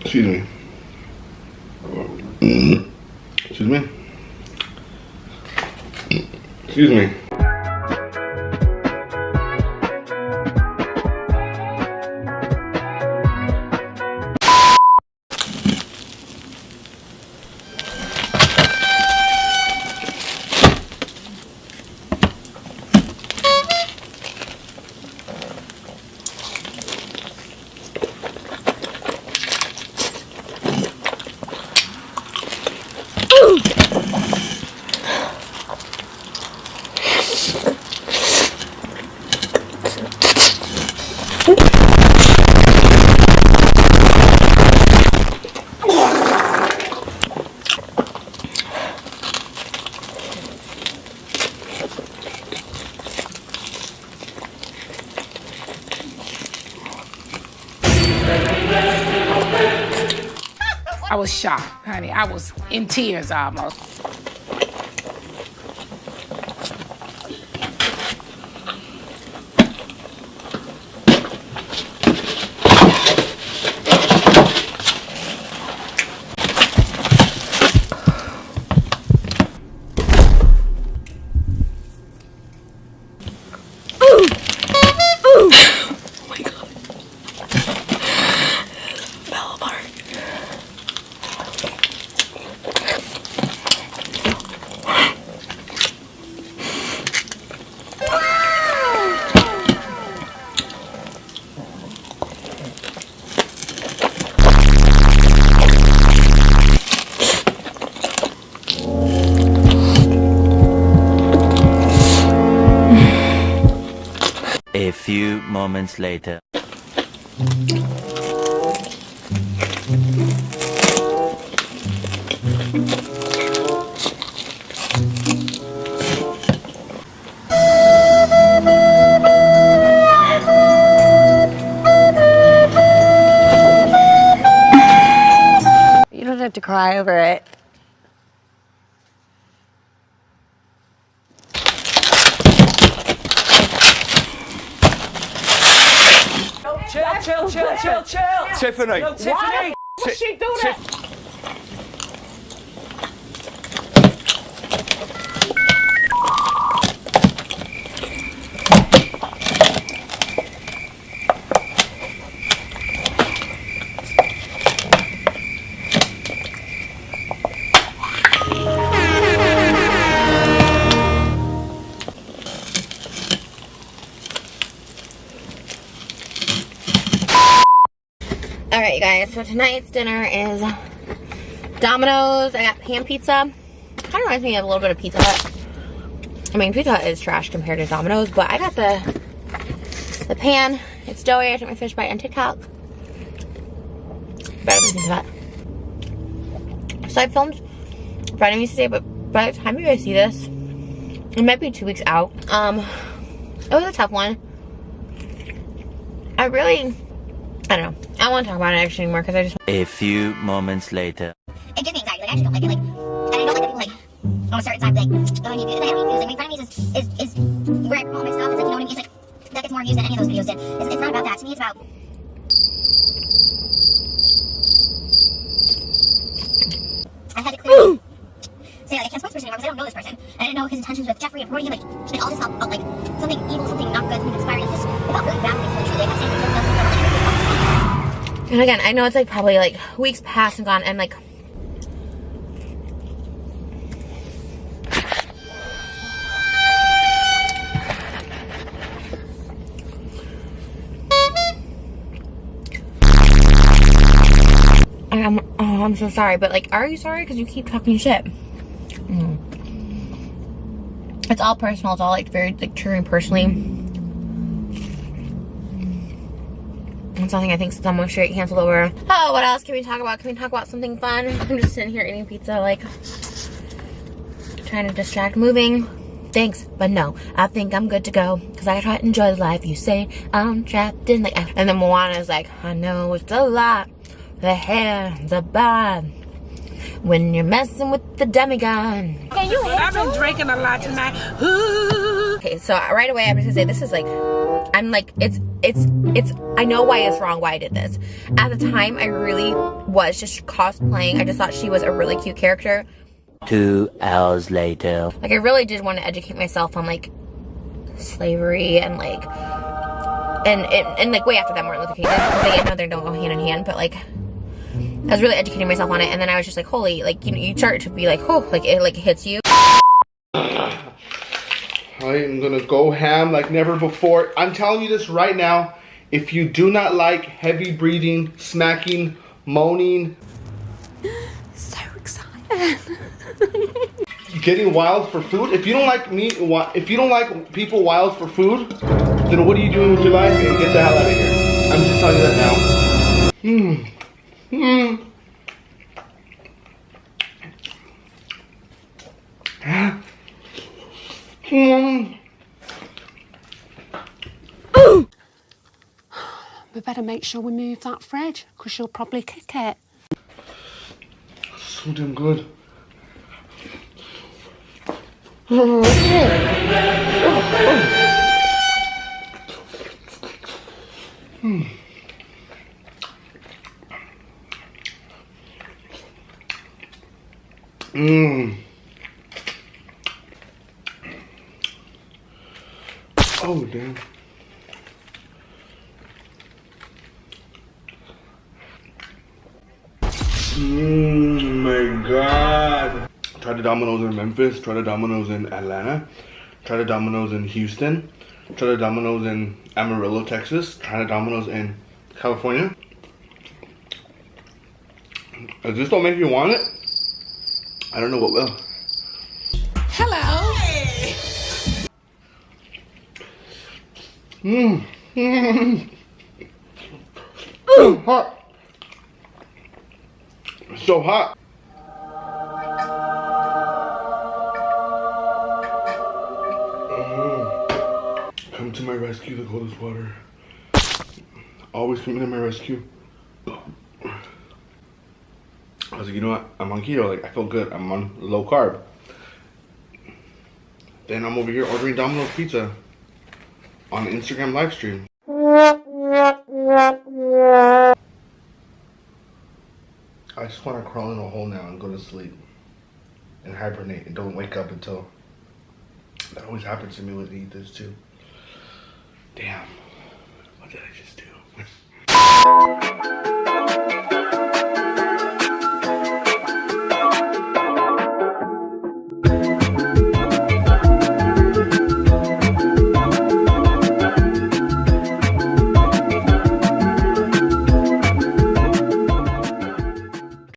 Excuse me. Excuse me. Excuse me. I was shocked, honey. I was in tears almost. A few moments later. You don't have to cry over it. Chill. Tiffany. No, Tiffany. Why the f she do that? Alright, you guys, so tonight's dinner is Domino's. I got pan pizza. Kind of reminds me of a little bit of Pizza Hut. I mean, Pizza Hut is trash compared to Domino's, but I got the pan. It's doughy. I took my fish bite on TikTok. Better than Pizza Hut. So I filmed Friday meals today, but by the time you guys see this, it might be 2 weeks out. It was a tough one. I don't know. I don't want to talk about it actually anymore because I just... A few moments later. It gives me anxiety. Like, I actually don't like it. Like, and I don't like that people, like, on a certain side, like, oh, I need to do that. Like, making fun of me is where I promote my stuff. It's like, you know what I mean? It's like, that gets more views than any of those videos did. It's not about that. To me, it's about... I had to clearly say, like, I can't support this person anymore because I don't know this person. And I didn't know his intentions with Jeffrey and promoting him. Like, all this felt like something evil, something not good, something inspiring. It felt really bad for me, truly. I kept saying, And again, I know it's like probably like weeks past and gone, and like I'm so sorry, but like, are you sorry? Because you keep talking shit. It's all personal. It's all like very like true and personally. It's something I think someone should get canceled over. Oh, what else can we talk about? Can we talk about something fun? I'm just sitting here eating pizza, like trying to distract, moving. Thanks, but no. I think I'm good to go because I try to enjoy the life. You say I'm trapped in like, and then Moana's like, I know it's a lot. The hair, the bod. When you're messing with the demigod. I've been drinking a lot tonight. Ooh. Okay, so right away I'm just gonna say this is like, I'm like, it's, I know why it's wrong why I did this. At the time, I really was just cosplaying. I just thought she was a really cute character. 2 hours later. Like, I really did want to educate myself on, like, slavery and, like, and like, way after that Martin Luther King. I know they don't go hand in hand, but, like, I was really educating myself on it, and then I was just like, holy, like, you know, you start to be like, oh, like, it hits you. I am gonna go ham like never before. I'm telling you this right now. If you do not like heavy breathing, smacking, moaning, So excited. getting wild for food, if you don't like if you don't like people wild for food, then what are you doing with your life? And get the hell out of here. I'm just telling you that now. We better make sure we move that fridge, because she'll probably kick it. So damn good. Oh damn. My god. Tried the Domino's in Memphis, tried the Domino's in Atlanta, tried the Domino's in Houston, tried the Domino's in Amarillo, Texas, tried the Domino's in California. If this don't make you want it, I don't know what will. Hello. Hot. It's so hot. Come to my rescue, the coldest water. Always coming to my rescue. I was like, you know what? I'm on keto. Like, I feel good. I'm on low carb. Then I'm over here ordering Domino's pizza on Instagram live stream. I just want to crawl in a hole now and go to sleep and hibernate and don't wake up until. That always happens to me when I eat this too. Damn. What did I just